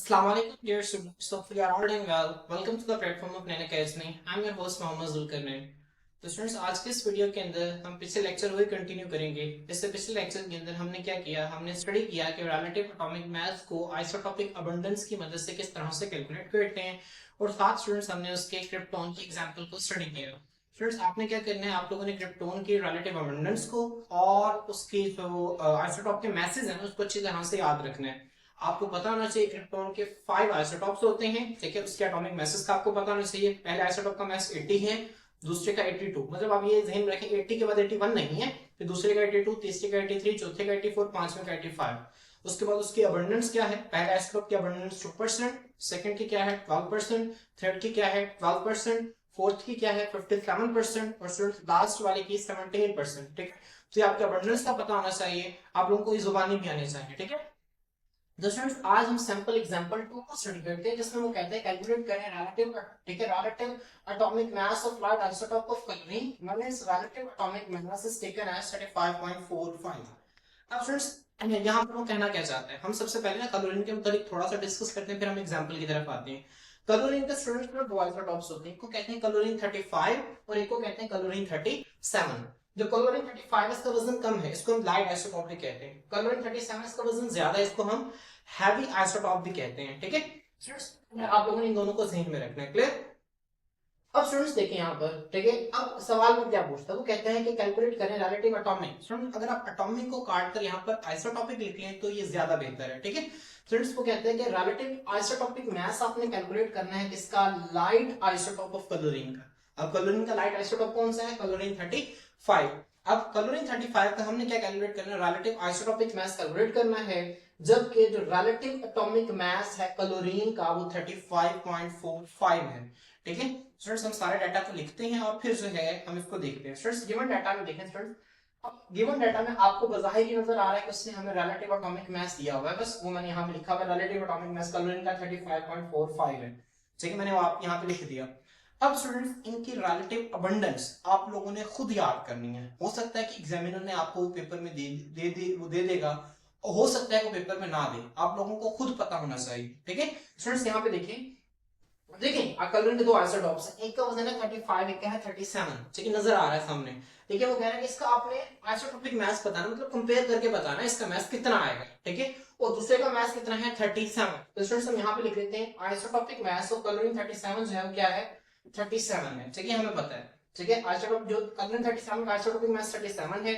Assalamu alaikum dear students. Hopefully you are all doing well. Welcome to the platform of Nana Academy. I'm your host Mohammad Zulqarnain. तो students आज के इस video के अंदर हम पिछले लेक्चर वही कंटिन्यू करेंगे। इससे पिछले लेक्चर के अंदर हमने क्या किया, हमने स्टडी किया कि रिलेटिव एटॉमिक मास को आइसोटॉपिक अबंडेंस की मदद से किस तरह से कैलकुलेट करते हैं, और साथ स्टूडेंट्स हमने उसके क्रिप्टॉन की एग्जांपल को स्टडी किया। स्टूडेंट्स आपने क्या करना है, आप लोगों ने क्रिप्टॉन की रिलेटिव अबंडेंस को और उसकी जो आइसोटॉप के मैसेज हैं उसको अच्छी तरह से याद रखना है। आपको पता होना चाहिए क्रिप्टॉन के 5 आइसोटॉप्स होते हैं, ठीक है। उसके एटॉमिक मैसेज का आपको पता होना चाहिए। पहले आइसोटॉप का मैस 80 है, दूसरे का 82, मतलब आप ये ध्यान रखें 80 के बाद 81 नहीं है, फिर दूसरे का 82, तीसरे का 83, चौथे का 84, पांचवें का 85। उसके बाद उसकी अबंडेंस क्या है, पहले आइसोटॉप की अबंडेंस 2%, सेकंड की क्या है 12%, थर्ड की क्या है 12%, फोर्थ की क्या है 57%, और लास्ट वाले की 17%, ठीक है। तो आपके अबंडेंस का पता होना चाहिए, आप लोगों को ये जुबानी भी आनी चाहिए, ठीक है। तो स्टूडेंट्स आज हम सैंपल एग्जांपल 2 को स्टडी करते हैं, जिसमें वो कहते हैं कैलकुलेट करें रिलेटिव, ठीक है, relative atomic mass of light isotope of chlorine when is relative atomic mass is taken as 35.45। अब स्टूडेंट्स यहां पर वो कहना क्या चाहते हैं, हम सबसे पहले ना क्लोरीन के मुताबिक थोड़ा सा डिस्कस करते हैं, फिर हम एग्जांपल की तरफ आते हैं। क्लोरीन के स्टूडेंट्स में दो आइसोटोप्स होते हैं, एक को कहते हैं क्लोरीन 35 और एक को कहते हैं क्लोरीन 37। जो क्लोरीन 35 इसका वजन कम है, इसको हम लाइट आइसोटोप भी कहते हैं। क्लोरीन 37 इसका वजन ज्यादा है, इसको हम हैवी आइसोटोप भी कहते हैं, ठीक है। स्टूडेंट्स आप लोगों ने इन दोनों को ध्यान में रखना है, क्लियर। अब स्टूडेंट्स देखें यहाँ पर, ठीक है। अब सवाल में क्या पूछता है, वो कहते हैं कि कैलकुलेट करें रिलेटिव एटॉमिक। स्टूडेंट अगर आप एटॉमिक को काट कर यहाँ पर आइसोटॉपिक लिख लें तो ये ज्यादा बेहतर है, ठीक है। स्टूडेंट्स को कहते हैं कि रिलेटिव आइसोटॉपिक मास आपने कैलकुलेट करना है किसका, लाइट आइसोटोप ऑफ क्लोरीन का। अब क्लोरीन का लाइट आइसोटोप कौन सा है, क्लोरीन 35। अब क्लोरीन 35 का हमने क्या कैलकुलेट करना है, रिलेटिव आइसोटॉपिक मास कैलकुलेट करना है, जबकि जो रिलेटिव एटॉमिक मास है क्लोरीन का वो 35.45 है, ठीक है। स्टूडेंट्स हम सारे डाटा को लिखते हैं और फिर जो है हम इसको देखते हैं। स्टूडेंट्स गिवन डाटा में देखें, स्टूडेंट्स अब गिवन डाटा में आपको बज़ाहिर ही नजर आ रहा है कि उसने हमें रिलेटिव एटॉमिक मास दिया हुआ है, बस वो मैंने यहाँ पे लिखा हुआ है रिलेटिव एटॉमिक मास क्लोरीन का 35.45 है, ठीक है, मैंने वो आप यहाँ पे लिख दिया। अब स्टूडेंट्स इनकी रिलेटिव अबंडेंस आप लोगों ने खुद याद करनी है। हो सकता है कि एग्जामिनर ने आपको पेपर में दे देगा, हो सकता है वो पेपर में ना दे, आप लोगों को खुद पता होना चाहिए, ठीक है। स्टूडेंट्स यहाँ पे देखिए क्लोरीन के दो आइसोटॉप्स हैं, एक का वजन है 35, एक का है 37, ठीक है, नजर आ रहा है सामने, ठीक है। वो कह रहा है कि इसका आपने आइसोटॉपिक मास बताना, मतलब कंपेयर करके बताना इसका मास कितना आएगा, ठीक है, और दूसरे का मास कितना है 37। तो स्टूडेंट्स हम यहाँ पे लिख लेते हैं आइसोटॉपिक मास ऑफ क्लोरीन 37 जो है वो क्या है 37 है, ठीक है, हमें पता है, ठीक है। आइसोटॉप जो क्लोरीन 37 का आइसोटॉपिक मास 37 है।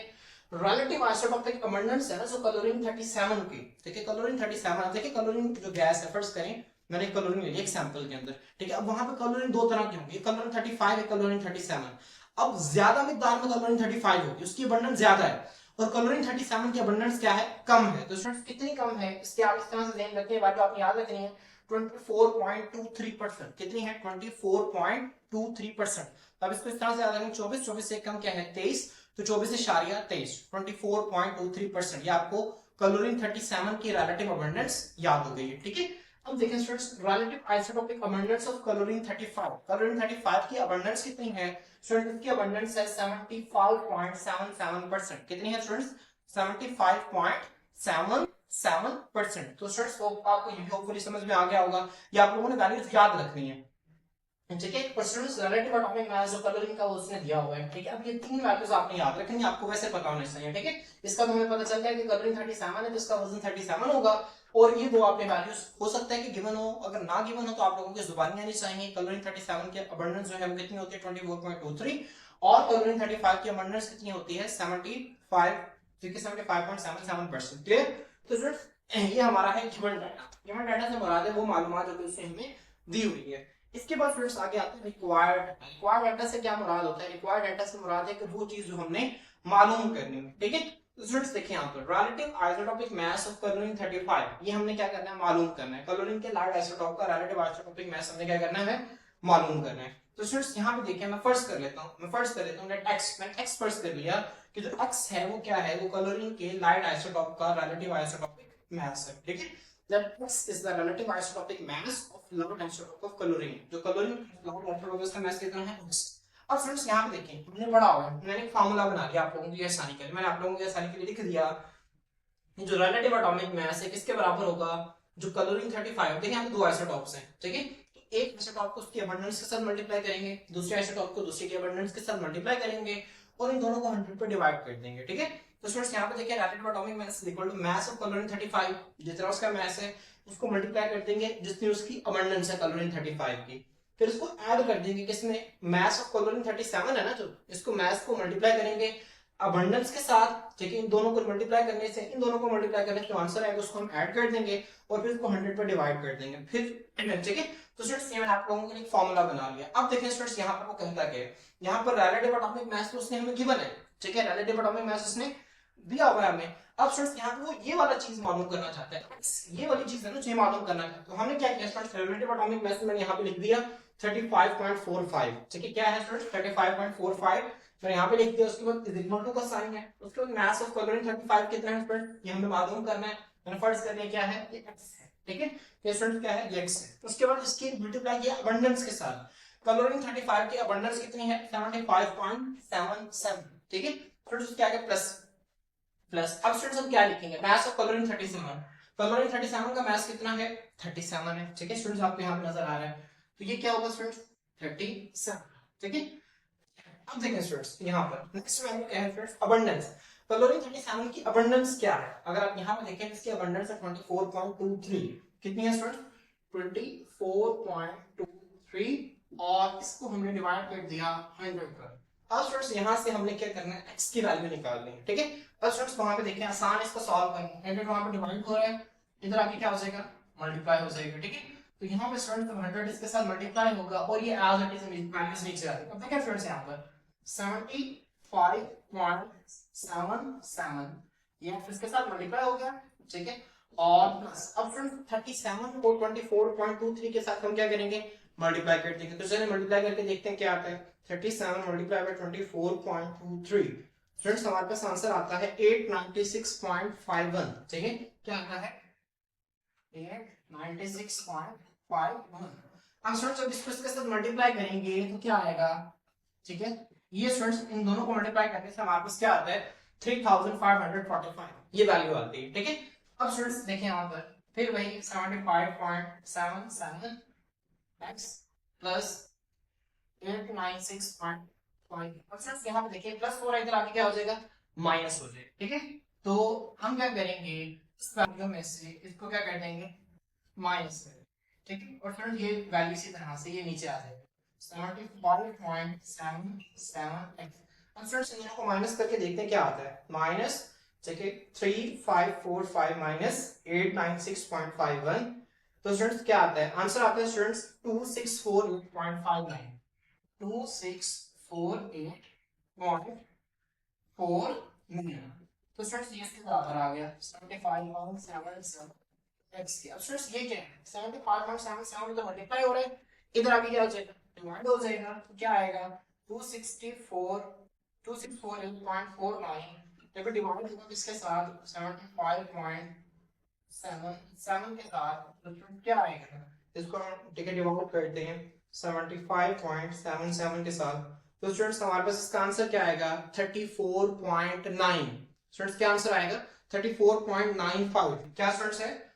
रिलेटिव आइसोटॉपिक अबंडेंस है ना जो क्लोरीन 37 की, ठीक है, क्लोरीन 37, देखिए क्लोरीन जो गैस है, फर्स्ट करें मैंने क्लोरीन ले लिया एग्जांपल के अंदर, ठीक है। अब वहां पे क्लोरीन दो तरह के होंगे, क्लोरीन 35 है, क्लोरीन 37। अब ज्यादा मिकदार में क्लोरीन 35 होगी, उसकी अबंडेंस ज्यादा है, और क्लोरीन 37 की अबंडेंस क्या है, कम है। तो स्टूडेंट्स कितनी कम है इसके आप इस तरह से ध्यान रखें, बात आपने याद रखनी है 24.23%। कितनी है 24.23%। अब इसको इस तरह से याद रखें 24 से कम क्या है 23, तो 24.23 24.23%। ये आपको क्लोरीन 37 की रिलेटिव अबंडेंस याद हो गई है, ठीक है। अब देखें students relative isotopic abundance of chlorine 35। Chlorine 35 की अबंडेंस कितनी है स्टूडेंट्स, इसकी अबंडेंस है 75.77%। कितनी है स्टूडेंट्स 75.77%। तो स्टूडेंट्स आपको ये होपफुली समझ में आ गया होगा, ये आप लोगों ने वैल्यूज याद रखनी है, ठीक है। परसेंटेज रिलेटिव एटॉमिक मास जो क्लोरीन का उसने दिया हुआ है, ठीक है। अब ये तीन वैल्यूज आपने याद रखनी है, आपको वैसे पता होना चाहिए, ठीक है। इसका तो हमें पता चल गया कि क्लोरीन 37 है तो इसका वजन 37 होगा, और ये दो आपने वैल्यूज हो सकता है कि गिवन हो, अगर ना गिवन हो तो आप लोगों की जुबानी आनी चाहिए। क्लोरीन 37 की अबंडेंस जो है वो कितनी होती है 24.23, और क्लोरीन 35 की अबंडेंस कितनी होती है 75, ठीक है, 75.77%, क्लियर। तो स्टूडेंट्स ये हमारा है गिवन डाटा। गिवन डाटा से मुराद है वो मालूमात जो कि उससे हमें दी हुई है। इसके बाद फ्रेंड्स आगे आते हैं रिक्वायर्ड। रिक्वायर्ड डाटा से क्या मुराद होता है, रिक्वायर्ड डाटा से मुराद है कि वो चीज जो हमने मालूम करनी है, ठीक है। स्टूडेंट्स देखिए यहाँ पर relative isotopic mass of chlorine 35, ये हमने क्या करना है मालूम करना है। क्लोरीन के लाइट आइसोटोप का रिलेटिव आइसोटोपिक मास हमने क्या करना है मालूम करना है। तो स्टूडेंट्स यहाँ पे देखिए मैं फर्स्ट कर लेता हूँ लेट एक्स, मैंने एक्स फर्स्ट कर लिया कि जो एक्स है वो क्या है, वो क्लोरीन के लाइट आइसोटोप का रिलेटिव आइसोटोपिक मास है, ठीक है। That X is the relative isotopic mass of lower isotope of chlorine। जो क्लोरीन lower isotope उसका मास कितना है X। अब फ्रेंड्स यहाँ पे देखें हमने पढ़ा हुआ है, मैंने एक फार्मूला बना दिया आप लोगों की आसानी के लिए, मैंने आप लोगों की आसानी के लिए लिख दिया जो रिलेटिव एटॉमिक मास है किसके बराबर होगा जो क्लोरीन 35, देखिए यहाँ पे दो आइसोटॉप्स हैं, ठीक है, तो एक आइसोटॉप को उसकी अबंडेंस के साथ मल्टीप्लाई करेंगे, दूसरे आइसोटॉप को दूसरे की अबंडेंस के साथ मल्टीप्लाई करेंगे और इन दोनों को 100 पे डिवाइड कर देंगे, ठीक है। तो स्टूडेंट्स यहाँ पे देखिए relative atomic mass equal to mass of chlorine 35, जितना उसका मास है उसको मल्टीप्लाई कर देंगे जितनी उसकी अबंडेंस है क्लोरीन 35 की, फिर उसको ऐड कर देंगे किसमें, मास ऑफ क्लोरीन 37 है ना, जो इसको मास को मल्टीप्लाई करेंगे अबंडेंस के साथ, ठीक है, इन दोनों को मल्टीप्लाई करने से इन दोनों को मल्टीप्लाई करने से जो आंसर आएगा उसको हम ऐड कर देंगे और फिर इसको 100 पे डिवाइड कर देंगे, फिर ठीक है। तो स्टूडेंट्स ये मैंने आप लोगों के लिए एक फार्मूला बना लिया। अब देखिए स्टूडेंट्स यहाँ पर वो कहता क्या है, यहाँ पर रिलेटिव एटॉमिक मास तो उसने हमें गिवन है, ठीक है, रिलेटिव एटॉमिक मास उसने दिया हुआ है हमें। अब स्टूडेंट्स यहाँ पे वो ये वाला चीज मालूम करना चाहता है, ये वाली चीज है ना जो मालूम करना चाहता है, तो हमने क्या किया स्टूडेंट्स, रिलेटिव एटॉमिक मास मैंने यहाँ पे लिख दिया 35.45, ठीक है, क्या है स्टूडेंट्स 35.45, फिर यहाँ पे लिख दिया, उसके बाद इज इक्वल टू का साइन है, उसके बाद मास ऑफ क्लोरीन 35 कितना है स्टूडेंट, ये हमें मालूम करना है, मैंने फर्ज करना है क्या है, ये x है, ठीक है, ये स्टूडेंट क्या है, ये x है। उसके बाद इसकी मल्टीप्लाई किया अबंडेंस के साथ, क्लोरीन 35 की अबंडेंस कितनी है 75.77, ठीक है, स्टूडेंट्स क्या है प्लस प्लस। अब स्टूडेंट्स हम क्या लिखेंगे, मास ऑफ क्लोरीन 37, क्लोरीन 37 का मास कितना है 37 है, ठीक है स्टूडेंट्स, आपको यहाँ पे नजर आ रहा है, तो ये क्या होगा स्टूडेंट्स 37, ठीक है। अब देखें स्टूडेंट्स यहाँ पर नेक्स्ट वैल्यू क्या है स्टूडेंट्स, अबंडेंस, क्लोरीन 37 की अबंडेंस क्या है, अगर आप यहाँ पे देखें इसकी अबंडेंस है 24.23, कितनी है स्टूडेंट्स 24.23, और इसको हमने डिवाइड कर दिया 100 पर। अब स्टूडेंट्स यहाँ से हमने क्या करना है, x की वैल्यू निकालनी है, ठीक है। अब स्टूडेंट्स वहां पे देखें आसान इसको सॉल्व करेंगे, 100 वहां पे डिवाइड हो रहा है, इधर आके क्या हो जाएगा मल्टीप्लाई हो जाएगा, ठीक है। तो यहाँ पे स्टूडेंट्स 100 इसके साथ मल्टीप्लाई होगा और ये एज इट इज वैल्यूज नीचे आ जाएगी। अब देखें स्टूडेंट्स यहाँ पर 75.77, ये इसके साथ मल्टीप्लाई हो गया, ठीक है, और प्लस अब फ्रेंड्स 37 को 24.23 के साथ हम क्या करेंगे मल्टीप्लाई कर देंगे, तो चलिए मल्टीप्लाई करके देखते हैं क्या आता है, 37 मल्टीप्लाई बाय 24.23, फ्रेंड्स हमारे पास आंसर आता है 896.51, ठीक है, क्या आता है 896.51। अब स्टूडेंट्स जब इसको इसके साथ मल्टीप्लाई करेंगे तो क्या आएगा, ठीक है, ये स्टूडेंट्स इन दोनों को मल्टीप्लाई करने से हमारे पास क्या आता है 3545, ये वैल्यू आती है, ठीक है। अब स्टूडेंट्स देखिए यहाँ पर फिर वही 75.77 x प्लस 896.5, अब स्टूडेंट्स यहाँ पे देखिए प्लस 4 इधर आके क्या हो जाएगा माइनस हो जाएगा, ठीक है। तो हम क्या करेंगे इस वैल्यू में से इसको क्या कर देंगे माइनस करेंगे, ठीक है, और फ्रेंड्स ये वैल्यू इसी तरह से ये नीचे आ जाएगा 75.77x। अब फ्रेंड्स इन को माइनस करके देखते हैं क्या आता है, माइनस देखिए 3545 माइनस 896.51, तो स्टूडेंट्स क्या आता है आंसर आता है स्टूडेंट्स 2648.59, 2648.49, तो स्टूडेंट्स ये इसके बराबर आ गया 75.77x की। अब स्टूडेंट्स ये क्या है 75.77 तो मल्टीप्लाई हो रहा है, इधर आगे क्या हो जाएगा डिवाइड हो जाएगा, तो क्या आएगा 264.49, देखो डिवाइड होगा किसके साथ 75.77 के साथ, तो क्या आएगा इसको हम ठीक है डिवाइड करते हैं 75.77 के साथ, तो स्टूडेंट्स हमारे पास इसका आंसर क्या आएगा 34.9, स्टूडेंट्स क्या आंसर आएगा 34.95, क्या स्टूडेंट्स है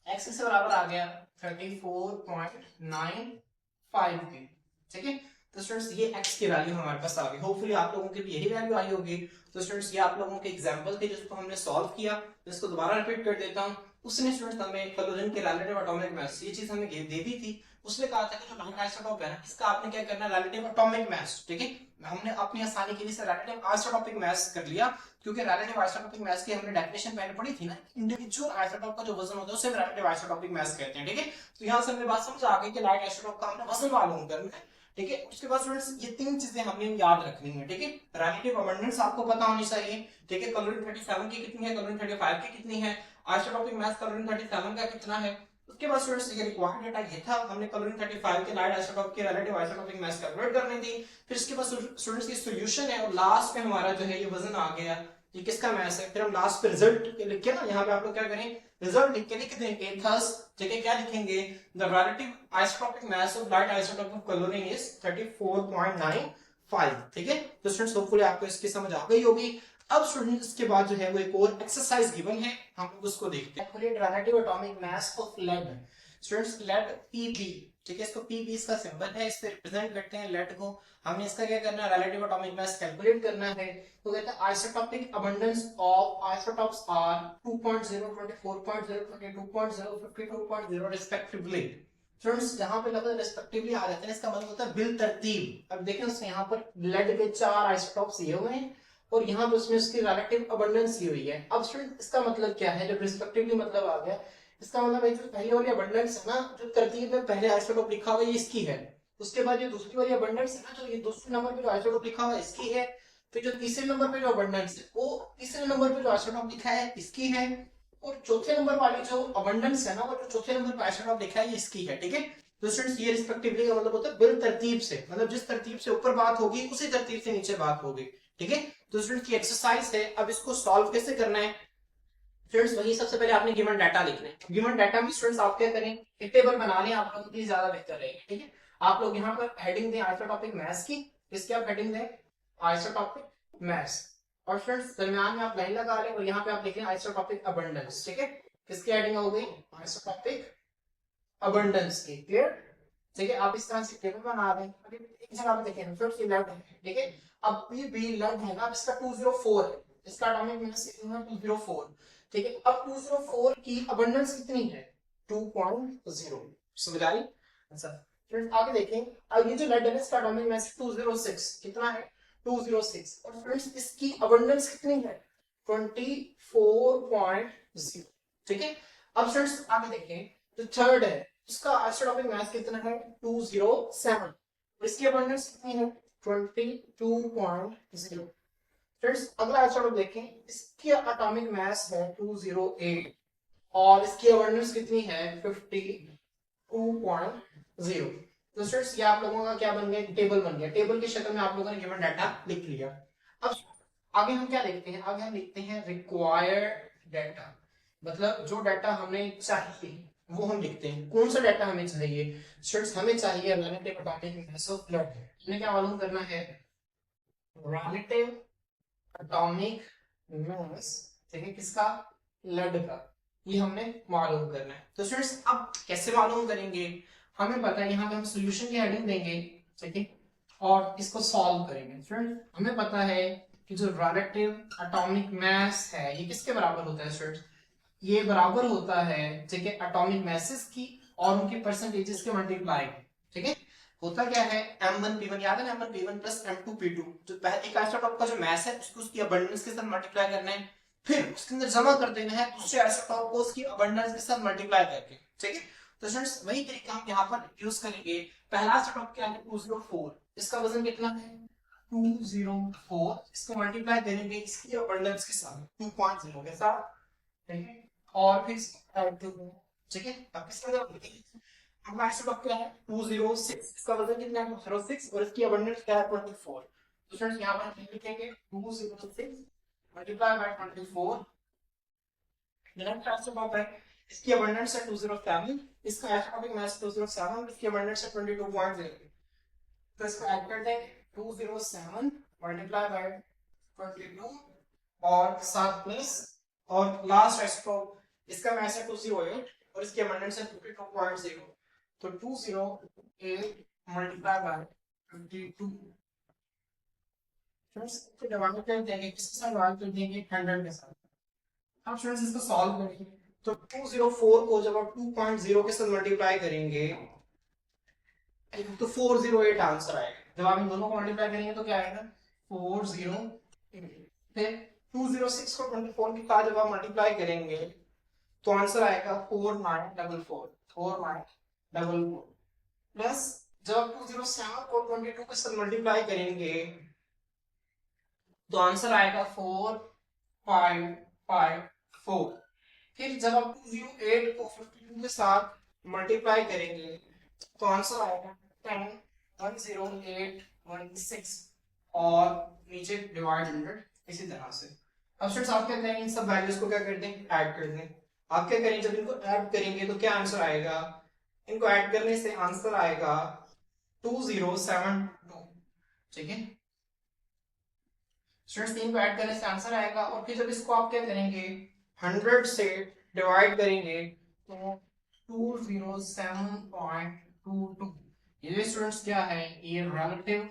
x से बराबर आ गया 34.95 की, ठीक है। तो स्टूडेंट्स ये x की वैल्यू हमारे पास आ गई, होपफुली आप लोगों के भी यही वैल्यू आई होगी। तो स्टूडेंट्स ये आप लोगों के एग्जांपल थे जिसको हमने सॉल्व किया, इसको दोबारा रिपीट कर देता हूं। उसने स्टूडेंट्स हमें क्लोरीन के रिलेटिव एटॉमिक मास ये चीज हमें दे दी थी, उसने कहा था कि जो लाइट आइसोटोप है ना इसका आपने क्या करना है रिलेटिव एटॉमिक मास, ठीक है, हमने अपनी आसानी के लिए से रिलेटिव आइसोटोपिक मास कर लिया, क्योंकि रिलेटिव आइसोटोपिक मास की हमने डेफिनेशन पहले पढ़ी थी ना, इंडिविजुअल आइसोटोप का जो वजन होता है उसे रिलेटिव आइसोटोपिक मास कहते हैं, ठीक है। तो यहां से हमें बात समझ आ गई कि लाइट आइसोटोप का हमने वजन मालूम करना है, ठीक है। उसके बाद स्टूडेंट्स ये तीन चीजें हमने याद रखनी है, ठीक है, रिलेटिव अबंडेंस आपको पता होनी चाहिए, ठीक है, क्लोरीन 37 की कितनी है, क्लोरीन 35 की कितनी है, आइसोटोपिक मास क्लोरीन 37 का कितना है। उसके बाद स्टूडेंट्स ये रिक्वायर्ड डेटा ये था, हमने क्लोरीन 35 के लाइट आइसोटोप के रिलेटिव आइसोटोपिक मास कैलकुलेट करनी थी, फिर इसके बाद स्टूडेंट्स की सॉल्यूशन है और लास्ट में हमारा जो है ये वजन आ गया, ये किसका मास है, फिर हम लास्ट पे रिजल्ट लिख के ना यहाँ पे आप लोग क्या करें रिजल्ट लिख देंगे थस, ठीक है, क्या लिखेंगे the relative isotopic mass of light isotope of chlorine is 34.95, ठीक है। तो स्टूडेंट्स होपफुली आपको इसकी समझ आ गई होगी। अब स्टूडेंट इसके बाद जो है वो एक और एक्सरसाइज गिवन है, हम लोग उसको देखते हैं। Calculate relative atomic mass of lead. Students lead Pb, ठीक है, इसको Pb इसका सिंबल है, इससे रिप्रेजेंट करते हैं लेड को। हमने इसका क्या करना है, रिलेटिव एटॉमिक मास कैलकुलेट करना है। तो कहते हैं isotopic abundance of isotopes are 2.0, 24.0, 22.0, 52.0 respectively. Students जहां पे लगभग रिस्पेक्टिवली आ जाते हैं, इसका मतलब होता है बिल तरतीब। अब देखें उसने यहाँ पर लेड के 4 आइसोटॉप्स दिए हुए हैं और यहाँ पे उसमें उसकी रिलेटिव अबंडेंस दी हुई है। अब स्टूडेंट इसका मतलब क्या है, जब रिस्पेक्टिवली मतलब आ गया, इसका मतलब है जो पहले वाली अबंडेंस है ना, जो तरतीब में पहले आइसोटोप लिखा हुआ है इसकी है, उसके बाद ये दूसरी वाली अबंडेंस है ना, जो ये दूसरे नंबर पे जो आइसोटोप लिखा हुआ है इसकी है, फिर जो तीसरे नंबर पे जो अबंडेंस है वो तीसरे नंबर पे जो आइसोटोप लिखा है इसकी है, और चौथे नंबर वाली जो अबंडेंस है ना, वो जो चौथे नंबर पे आइसोटोप लिखा है इसकी है, ठीक है। तो स्टूडेंट्स ये रिस्पेक्टिवली का मतलब होता है बिल तरतीब से, मतलब जिस तरतीब से ऊपर बात होगी उसी तरतीब से नीचे बात होगी, ठीक है। तो स्टूडेंट की एक्सरसाइज है, अब इसको सॉल्व कैसे करना है फ्रेंड्स, वही सबसे पहले आपने गिवन डाटा लिखना है। गिवन डाटा में स्टूडेंट्स आप क्या करें, एक टेबल बना लें, आप लोगों के लिए ज्यादा बेहतर रहेगा, ठीक है। आप लोग यहाँ पर हेडिंग दें आइसोटॉपिक मास की, इसके आप हेडिंग दें आइसोटॉपिक मास, और फ्रेंड्स दरमियान में आप लाइन लगा लें और यहाँ पे आप लिखें आइसोटॉपिक अबंडेंस, ठीक है। किसकी हेडिंग हो गई, आइसोटॉपिक अबंडेंस की, क्लियर, ठीक है। आप इस तरह से टेबल बना दें। अभी एक जगह पे देखें फ्रेंड्स, ये लेड है, ठीक है। अब ये बी लेड है ना, अब इसका 204 है, इसका एटॉमिक मास कितना है, 204, ठीक है। अब 204 की अबंडेंस कितनी है, 2.0, समझ आई। अच्छा फ्रेंड्स आगे देखें, अब ये जो लेड है इसका एटॉमिक मास 206, कितना है, 206, और फ्रेंड्स इसकी अबंडेंस कितनी है, 24.0, ठीक है। अब फ्रेंड्स आगे देखें, जो थर्ड है इसका आइसोटोपिक मास कितना है, 207, इसकी अबंडेंस कितनी है, 22.0। फ्रेंड्स अगला आइसोटोप देखें, इसकी एटॉमिक मास है 208 और इसकी अबंडेंस कितनी है, 52.0। तो फ्रेंड्स ये आप लोगों का क्या बन गया, टेबल बन गया। टेबल की शक्ल में आप लोगों ने गिवन डाटा लिख लिया। अब आगे हम क्या लिखते हैं, आगे हम लिखते हैं रिक्वायर्ड डाटा, मतलब जो डाटा हमें चाहिए वो हम लिखते हैं। कौन सा डाटा हमें चाहिए स्टूडेंट्स, हमें चाहिए relative atomic mass of blood. हमें क्या मालूम करना है, रिलेटिव एटॉमिक मास, ठीक है, किसका, लेड का, ये हमने मालूम करना है। तो स्टूडेंट्स अब कैसे मालूम करेंगे, हमें पता है यहाँ पे हम सॉल्यूशन की हेडिंग देंगे, ठीक है, और इसको सॉल्व करेंगे। स्टूडेंट हमें पता है कि जो रिलेटिव एटॉमिक मास है ये किसके बराबर होता है स्टूडेंट्स, ये बराबर होता है, ठीक है, एटॉमिक मैसेज की और उनके परसेंटेजेस के मल्टीप्लाई, ठीक है। होता क्या है, m1p1 याद है ना, m1p1 प्लस m2p2, जो पहले एक आइसोटॉप का जो मास है उसको उसकी अबंडेंस के साथ मल्टीप्लाई करना है, फिर उसके अंदर जमा कर देना है दूसरे आइसोटॉप को उसकी अबंडेंस के साथ मल्टीप्लाई करके, ठीक है। तो स्टूडेंट्स वही तरीका हम यहाँ पर यूज करेंगे। पहला आइसोटॉप क्या है, 204, इसका वजन कितना है, 204, इसको मल्टीप्लाई करेंगे इसकी अबंडेंस के साथ 2.0 के साथ, ठीक है, और फिर ऐड कर दो, ठीक है। अब इसका अगला आइसोटॉप क्या है, 206, इसका वजन कितना है, 206, और इसकी अबंडेंस क्या है, 24। तो फ्रेंड्स यहां पर हम लिखेंगे 206 मल्टीप्लाई बाय 24। नेक्स्ट आइसोटॉप है, इसकी अबंडेंस है 207, इसका आइसोटॉपिक मास 207, इसकी अबंडेंस है 22.0। तो इसको ऐड कर देंगे 207 मल्टीप्लाई बाय 22 और 7 प्लस, और लास्ट आइसोटॉप इसका मास है 208 और इसकी अबंडेंस है 52.0। तो 208 मल्टीप्लाई बाय 52, फ्रेंड्स इसको डिवाइड कर देंगे, किसके साथ डिवाइड कर देंगे, 100 के साथ। अब फ्रेंड्स इसको सॉल्व करेंगे, तो 204 को जब आप 2.0 के साथ मल्टीप्लाई करेंगे तो 408 आंसर आएगा। जब आप इन दोनों को मल्टीप्लाई करेंगे तो क्या आएगा, 408। फिर 206 को 24 के साथ जब आप मल्टीप्लाई करेंगे तो आंसर आएगा 4944, 4944, प्लस जब आप 207 को 22 के साथ मल्टीप्लाई करेंगे तो आंसर आएगा 4554। फिर जब आप 208 को 52 के साथ मल्टीप्लाई करेंगे तो आंसर आएगा 10, 10816, और नीचे डिवाइड 100 इसी तरह से। अब स्टूडेंट्स आप क्या करेंगे, इन सब वैल्यूज को क्या कर दें, ऐड कर दें। आप क्या करेंगे, जब इनको ऐड करेंगे तो क्या आंसर आएगा, इनको ऐड करने से आंसर आएगा 2072, ठीक है। स्टूडेंट्स 3 को ऐड करने से आंसर आएगा, और फिर जब इसको आप क्या करेंगे 100 से डिवाइड करेंगे तो 207.22। ये स्टूडेंट्स क्या है, ये रिलेटिव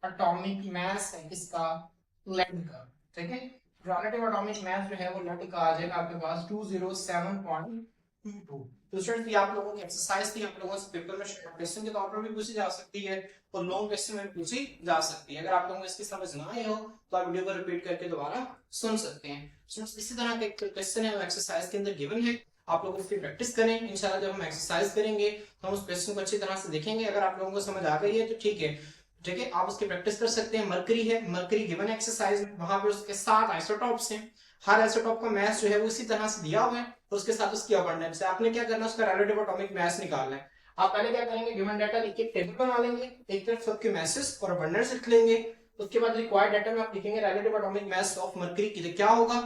एटॉमिक मास है किसका, लेड का। ठीक है, रिलेटिव एटॉमिक मास जो है वो लेड का आ जाएगा आपके पास 207.22। तो स्टूडेंट्स ये आप लोगों की एक्सरसाइज थी, आप लोगों से पेपर में क्वेश्चन के तौर पर भी पूछी जा सकती है और लॉन्ग क्वेश्चन में पूछी जा सकती है। अगर आप लोगों को इसकी समझ ना आई हो तो आप वीडियो को रिपीट करके दोबारा सुन सकते हैं। स्टूडेंट्स इसी तरह का एक क्वेश्चन है वो एक्सरसाइज के अंदर गिवन है, आप लोग उसकी प्रैक्टिस करें। इंशाल्लाह जब हम एक्सरसाइज करेंगे तो हम उस क्वेश्चन को अच्छी तरह से देखेंगे। अगर आप लोगों को समझ आ गई है तो ठीक है, ठीक है, आप उसकी प्रैक्टिस कर सकते हैं। मरकरी है, मरकरी गिवन एक्सरसाइज में, वहां पे उसके 7 आइसोटॉप्स हैं, हर आइसोटॉप का मास जो है वो इसी तरह से दिया हुआ है और उसके साथ उसकी अबंडेंस है। आपने क्या करना है, उसका रिलेटिव एटॉमिक मास निकालना है। आप पहले क्या करेंगे, गिवन डाटा लिख के टेबल बना लेंगे, एक तरफ सबके मासेस और अबंडेंस लिख लेंगे। उसके बाद रिक्वायर्ड डाटा में आप लिखेंगे relative atomic mass of mercury की क्या होगा।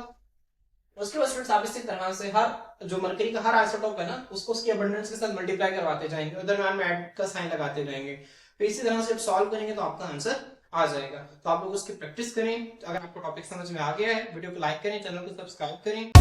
उसके बाद स्टूडेंट्स आप इसी तरह से हर जो मरकरी का हर आइसोटॉप है ना उसको उसकी अबंडेंस के साथ मल्टीप्लाई करवाते जाएंगे, दरम्यान में ऐड का साइन लगाते जाएंगे। तो इसी तरह से जब सॉल्व करेंगे तो आपका आंसर आ जाएगा। तो आप लोग उसकी प्रैक्टिस करें। अगर आपको टॉपिक समझ में आ गया है, वीडियो को लाइक करें, चैनल को सब्सक्राइब करें।